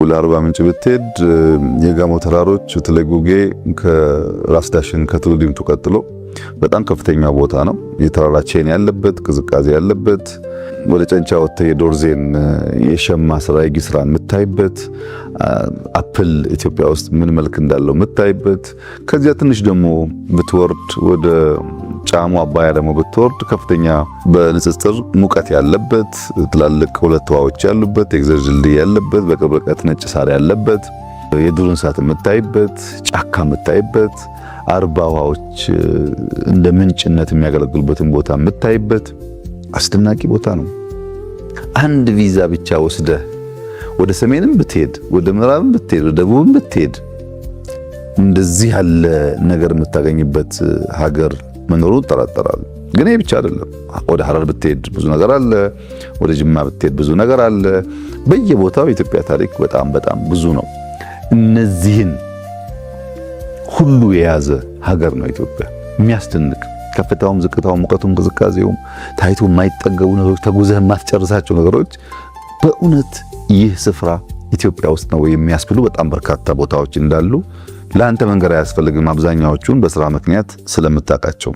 ለአርባ ምንጭ ብትሄድ የጋሞ ተራሮች ተለጉጌ ከራስ ዳሽን ከትውልድምቱ ቀጥሎ በጣም ከፍተኛ ቦታ ነው። የተራራ ቼን ያለበት ቅዝቃዜ ያለበት ወደ ጨንቻ ወጥተህ የዶርዜን የሸማ ስራ የጊስራ የምታይበት አፕል ኢትዮጵያ ውስጥ ምን መልክ እንዳለው የምታይበት ከዚያ ትንሽ ደግሞ ብትወርድ ወደ ጫሙ አባያ ደግሞ ብትወርድ ከፍተኛ በንጽጽር ሙቀት ያለበት ትላልቅ ሁለት ውሃዎች ያሉበት ኤግዘር ድልድይ ያለበት በቅርብ ርቀት ነጭ ሳር ያለበት የዱር እንስሳት የምታይበት ጫካ የምታይበት አርባ ውሃዎች እንደ ምንጭነት የሚያገለግሉበትን ቦታ የምታይበት አስደናቂ ቦታ ነው። አንድ ቪዛ ብቻ ወስደህ ወደ ሰሜንም ብትሄድ ወደ ምዕራብም ብትሄድ ወደ ደቡብም ብትሄድ እንደዚህ ያለ ነገር የምታገኝበት ሀገር መኖሩን ተጠራጠራለሁ። ግን ይሄ ብቻ አይደለም። ወደ ሐረር ብትሄድ ብዙ ነገር አለ። ወደ ጅማ ብትሄድ ብዙ ነገር አለ። በየቦታው የኢትዮጵያ ታሪክ በጣም ብዙ ነው። እነዚህን ሁሉ የያዘ ሀገር ነው ኢትዮጵያ። የሚያስደንቅ ከፍታውም ዝቅታውም ሙቀቱም ቅዝቃዜውም ታይቶ የማይጠገቡ ነገሮች ተጉዘህ የማትጨርሳቸው ነገሮች በእውነት ይህ ስፍራ ኢትዮጵያ ውስጥ ነው የሚያስብሉ በጣም በርካታ ቦታዎች እንዳሉ ለአንተ መንገር አያስፈልግም። አብዛኛዎቹን በስራ ምክንያት ስለምታውቃቸው